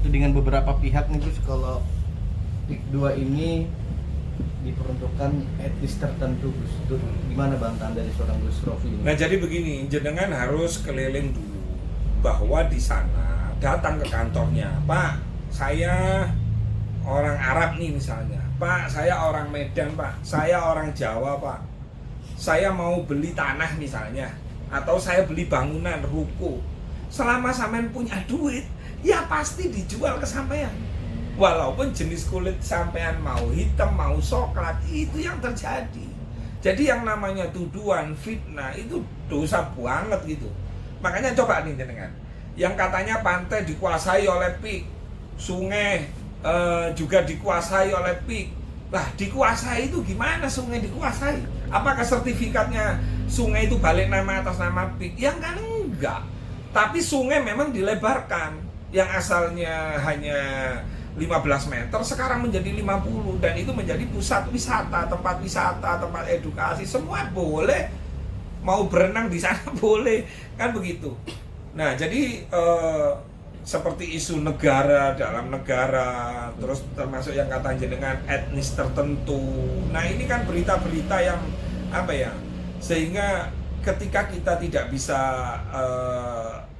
dengan beberapa pihak nih Gus, kalau PIK 2 ini diperuntukkan etnis tertentu Gus. Itu gimana bantahan dari seorang Gus Rofi ini? Nah jadi begini, jenengan harus keliling dulu bahwa di sana datang ke kantornya, Pak, saya orang Arab nih misalnya, Pak, saya orang Medan, Pak, saya orang Jawa, Pak, saya mau beli tanah misalnya, atau saya beli bangunan, ruko. Selama sampean punya duit, ya pasti dijual ke sampean. Walaupun jenis kulit sampean mau hitam, mau coklat, itu yang terjadi. Jadi yang namanya tuduhan, fitnah, itu dosa banget gitu. Makanya coba nih jenengan, yang katanya pantai dikuasai oleh PIK, sungai juga dikuasai oleh PIK. Lah dikuasai itu gimana sungai dikuasai? Apakah sertifikatnya sungai itu balik nama atas nama PIK? Ya kan enggak. Tapi sungai memang dilebarkan. Yang asalnya hanya 15 meter sekarang menjadi 50, dan itu menjadi pusat wisata, tempat edukasi, semua boleh. Mau berenang di sana boleh, kan begitu. Nah, jadi seperti isu negara dalam negara, terus termasuk yang kata jenengan etnis tertentu. Nah, ini kan berita-berita yang apa ya? Sehingga ketika kita tidak bisa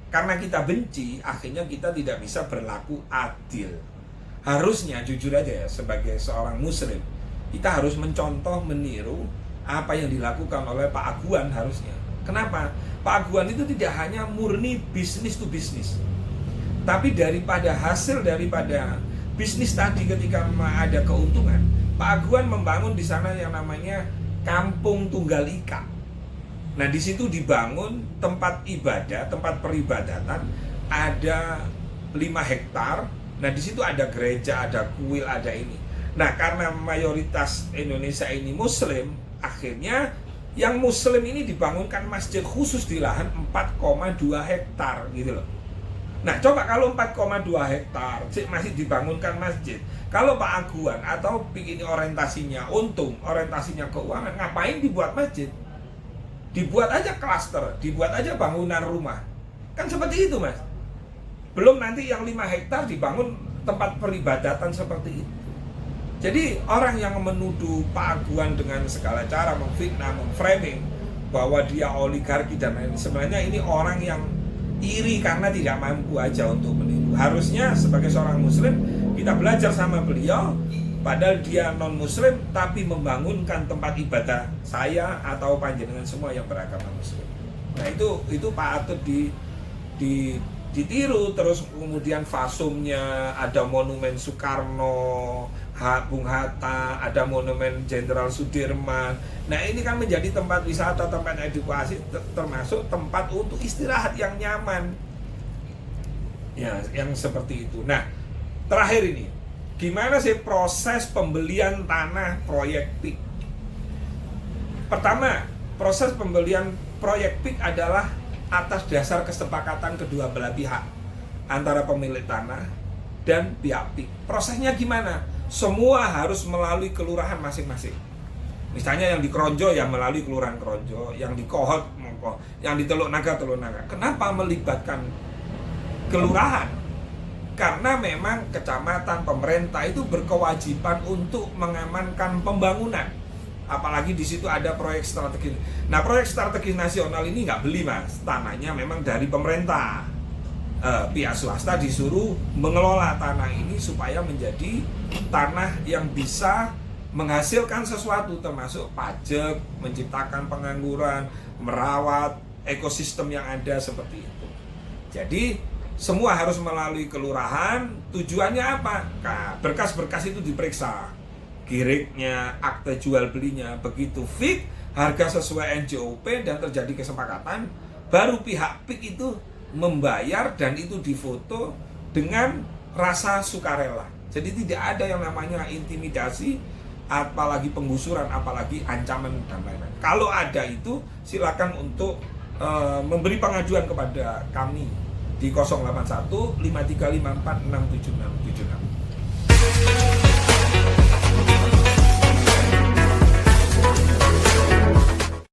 karena kita benci, akhirnya kita tidak bisa berlaku adil. Harusnya jujur aja ya, sebagai seorang muslim, kita harus mencontoh, meniru apa yang dilakukan oleh Pak Aguan harusnya. Kenapa? Pak Aguan itu tidak hanya murni bisnis to bisnis, tapi daripada hasil daripada bisnis tadi ketika ada keuntungan, Pak Aguan membangun di sana yang namanya Kampung Tunggal Ika. Nah, di situ dibangun tempat ibadah, tempat peribadatan, ada 5 hektar. Nah, di situ ada gereja, ada kuil, ada ini. Nah, karena mayoritas Indonesia ini muslim, akhirnya yang muslim ini dibangunkan masjid khusus di lahan 4,2 hektar gitu loh. Nah, coba kalau 4,2 hektar masih dibangunkan masjid. Kalau Pak Aguan atau PIK ini orientasinya untung, orientasinya keuangan, ngapain dibuat masjid? Dibuat aja klaster, dibuat aja bangunan rumah. Kan seperti itu, Mas. Belum nanti yang 5 hektar dibangun tempat peribadatan seperti itu. Jadi orang yang menuduh Pak Aguan dengan segala cara, memfitnah, memframing bahwa dia oligarki dan lain, sebenarnya ini orang yang iri karena tidak mampu aja untuk meniru. Harusnya sebagai seorang muslim kita belajar sama beliau, padahal dia non muslim tapi membangunkan tempat ibadah saya atau panjenengan semua yang beragama muslim. Nah, itu patut ditiru. Terus kemudian fasumnya ada monumen Soekarno, Bung Hatta, ada monumen Jenderal Sudirman. Nah, ini kan menjadi tempat wisata, tempat edukasi, termasuk tempat untuk istirahat yang nyaman. Ya, yang seperti itu. Nah, terakhir ini, gimana sih proses pembelian tanah proyek PIK? Pertama, proses pembelian proyek PIK adalah atas dasar kesepakatan kedua belah pihak, antara pemilik tanah dan pihak PIK. Prosesnya gimana? Semua harus melalui kelurahan masing-masing. Misalnya yang di Kronjo ya melalui kelurahan Kronjo, yang di Kohot, yang di Teluk Naga. Kenapa melibatkan kelurahan? Karena memang kecamatan, pemerintah itu berkewajiban untuk mengamankan pembangunan. Apalagi di situ ada proyek strategis. Nah, proyek strategis nasional ini nggak beli, Mas. Tanahnya memang dari pemerintah. Pihak swasta disuruh mengelola tanah ini supaya menjadi tanah yang bisa menghasilkan sesuatu, termasuk pajak, menciptakan pengangguran, merawat ekosistem yang ada seperti itu. Jadi semua harus melalui kelurahan. Tujuannya apa? Nah, berkas-berkas itu diperiksa, kiriknya, akte jual belinya, begitu fix harga sesuai NJOP dan terjadi kesepakatan, baru pihak PIK itu membayar dan itu difoto dengan rasa sukarela. Jadi tidak ada yang namanya intimidasi, apalagi penggusuran, apalagi ancaman dan lain-lain. Kalau ada itu silakan untuk memberi pengajuan kepada kami di 081 5354 67676.